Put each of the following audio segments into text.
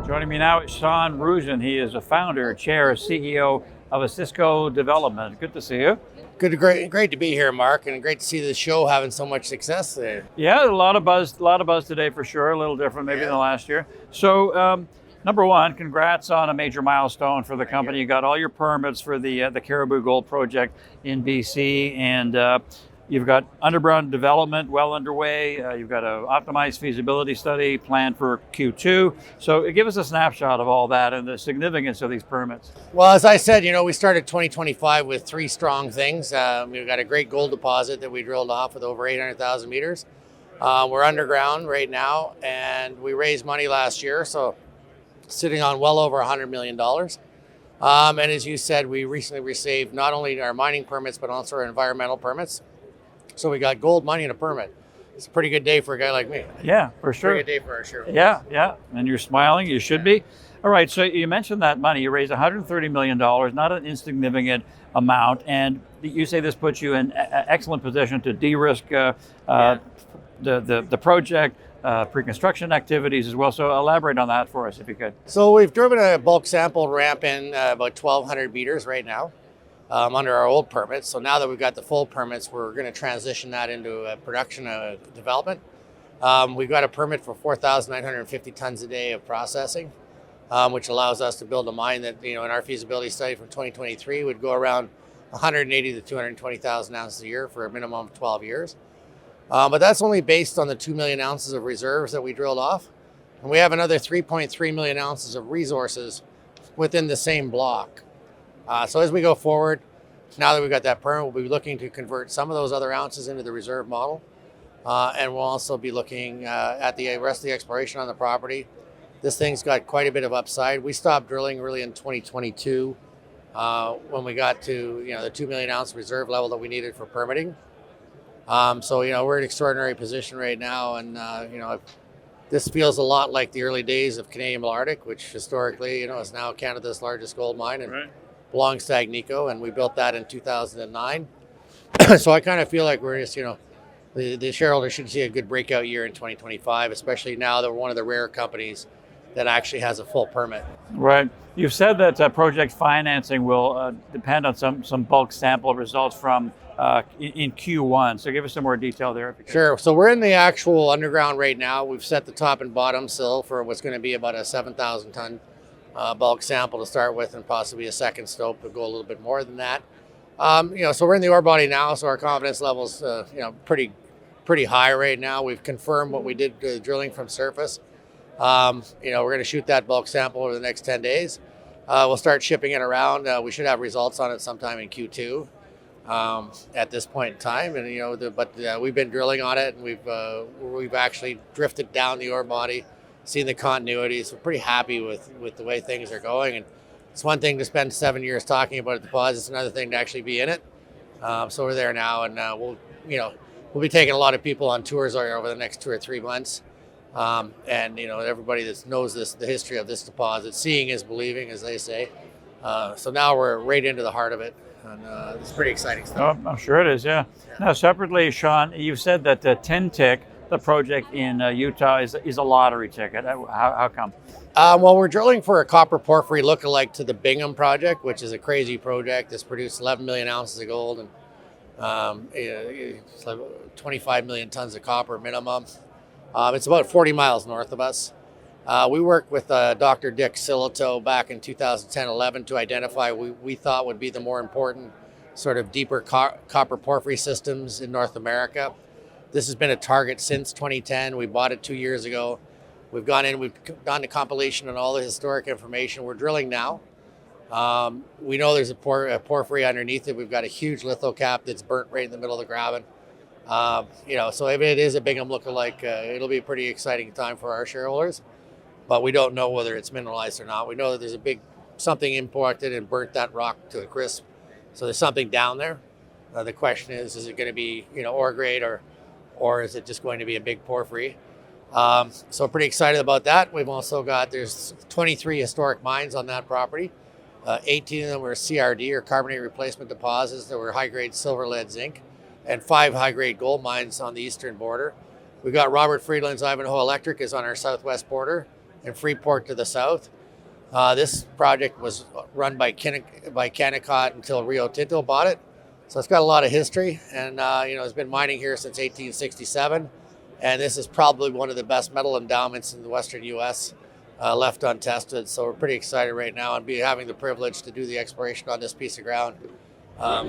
Joining me now is Sean Roosen. He is a founder, chair, CEO of Osisko Development. Good to see you. Great to be here, Mark, and great to see the show having so much success there. Yeah, a lot of buzz today for sure. A little different maybe than last year. So, number one, congrats on a major milestone for the company. You got all your permits for the Caribou Gold project in BC, and you've got underground development well underway. You've got an optimized feasibility study planned for Q2. So give us a snapshot of all that and the significance of these permits. Well, as I said, we started 2025 with three strong things. We've got a great gold deposit that we drilled off with over 800,000 meters. We're underground right now, and we raised money last year, so sitting on well over $100 million. And as you said, we recently received not only our mining permits, but also our environmental permits. So we got gold, money, and a permit. It's a pretty good day for a guy like me. Yeah, for sure. Pretty good day for our shareholders. Yeah. And you're smiling. You should be. All right. So you mentioned that money. You raised $130 million, not an insignificant amount. And you say this puts you in an excellent position to de-risk the project, pre-construction activities as well. So elaborate on that for us, if you could. So we've driven a bulk sample ramp in about 1,200 meters right now. Under our old permits. So now that we've got the full permits, we're going to transition that into a production development. We've got a permit for 4,950 tons a day of processing, which allows us to build a mine that, in our feasibility study from 2023 would go around 180 to 220,000 ounces a year for a minimum of 12 years. But that's only based on the 2 million ounces of reserves that we drilled off. And we have another 3.3 million ounces of resources within the same block. So as we go forward, now that we've got that permit, we'll be looking to convert some of those other ounces into the reserve model. And we'll also be looking at the rest of the exploration on the property. This thing's got quite a bit of upside. We stopped drilling really in 2022 when we got to the 2 million ounce reserve level that we needed for permitting. So we're in an extraordinary position right now, and this feels a lot like the early days of Canadian Malartic, which historically is now Canada's largest gold mine. And Right. belongs to Agnico, and we built that in 2009. So I kind of feel like we're just, the shareholders should see a good breakout year in 2025, especially now that we're one of the rare companies that actually has a full permit. Right. You've said that project financing will depend on some bulk sample results from in Q1. So give us some more detail there. Sure. So we're in the actual underground right now. We've set the top and bottom sill for what's going to be about a 7,000 ton bulk sample to start with, and possibly a second stope to go a little bit more than that. So we're in the ore body now, so our confidence level's pretty high right now. We've confirmed what we did drilling from surface. We're going to shoot that bulk sample over the next 10 days. We'll start shipping it around. We should have results on it sometime in Q2 at this point in time. And we've been drilling on it, and we've actually drifted down the ore body, seen the continuity. So we're pretty happy with the way things are going. And it's one thing to spend 7 years talking about a deposit. It's another thing to actually be in it. So we're there now, and we'll be taking a lot of people on tours over the next 2 or 3 months. And everybody that knows the history of this deposit, seeing is believing, as they say. So now we're right into the heart of it, and it's pretty exciting stuff. Oh, I'm sure it is. Yeah. Now, separately, Sean, you've said that the Tintic, the project in Utah, is a lottery ticket. How come? Well, we're drilling for a copper porphyry lookalike to the Bingham project, which is a crazy project that's produced 11 million ounces of gold and it's like 25 million tons of copper minimum. It's about 40 miles north of us. We worked with Dr. Dick Silito back in 2010-11 to identify what we thought would be the more important sort of deeper copper porphyry systems in North America. This has been a target since 2010. We bought it 2 years ago. We've done the compilation on all the historic information. We're drilling now. We know there's a porphyry underneath it. We've got a huge lithocap that's burnt right in the middle of the graben. So if it is a Bingham lookalike, it'll be a pretty exciting time for our shareholders. But we don't know whether it's mineralized or not. We know that there's something imported and burnt that rock to a crisp. So there's something down there. The question is it going to be ore grade or is it just going to be a big porphyry? So pretty excited about that. We've also there's 23 historic mines on that property. 18 of them were CRD, or carbonate replacement deposits, that were high-grade silver, lead, zinc, and 5 high-grade gold mines on the eastern border. We've got Robert Friedland's Ivanhoe Electric is on our southwest border, and Freeport to the south. This project was run by Kennecott until Rio Tinto bought it. So it's got a lot of history, and it's been mining here since 1867. And this is probably one of the best metal endowments in the Western U.S. Left untested. So we're pretty excited right now and having the privilege to do the exploration on this piece of ground.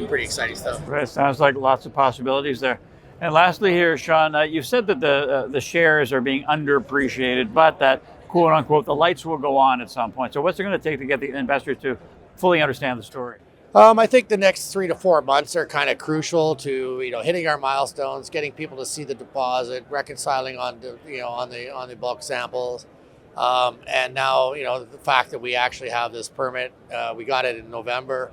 Pretty exciting stuff. Right, sounds like lots of possibilities there. And lastly here, Sean, you said that the shares are being underappreciated, but that quote unquote the lights will go on at some point. So what's it going to take to get the investors to fully understand the story? I think the next 3 to 4 months are kind of crucial to hitting our milestones, getting people to see the deposit, reconciling on the bulk samples, and now the fact that we actually have this permit. We got it in November.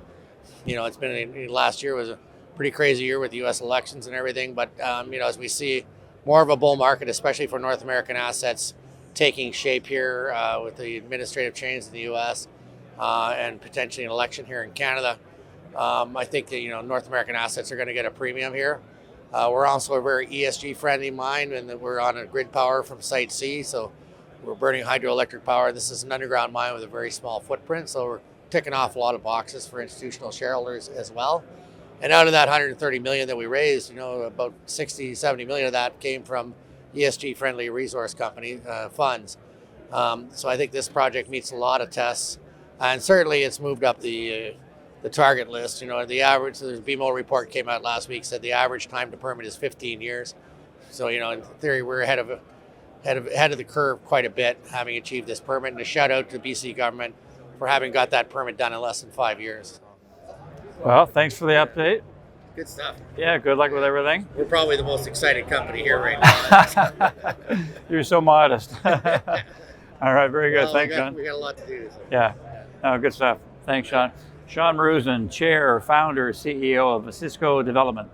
It's been last year was a pretty crazy year with the U.S. elections and everything. But as we see more of a bull market, especially for North American assets, taking shape here with the administrative change in the U.S. And potentially an election here in Canada. I think that North American assets are going to get a premium here. We're also a very ESG friendly mine, and that we're on a grid power from Site C, so we're burning hydroelectric power. This is an underground mine with a very small footprint, so we're ticking off a lot of boxes for institutional shareholders as well. And out of that 130 million that we raised, about 60-70 million of that came from ESG friendly resource company funds. So I think this project meets a lot of tests, and certainly it's moved up the target list. The average, the BMO report came out last week, said the average time to permit is 15 years. So in theory we're ahead of the curve quite a bit, having achieved this permit. And a shout out to BC government for having got that permit done in less than 5 years. Well, thanks for the update. Good stuff. Yeah, good luck with everything. We're probably the most excited company here right now. You're so modest. All right, very good. Thanks, Sean. We got a lot to do. So. Yeah, no, good stuff. Thanks, Sean. Sean Roosen, Chair, Founder, CEO of Osisko Development.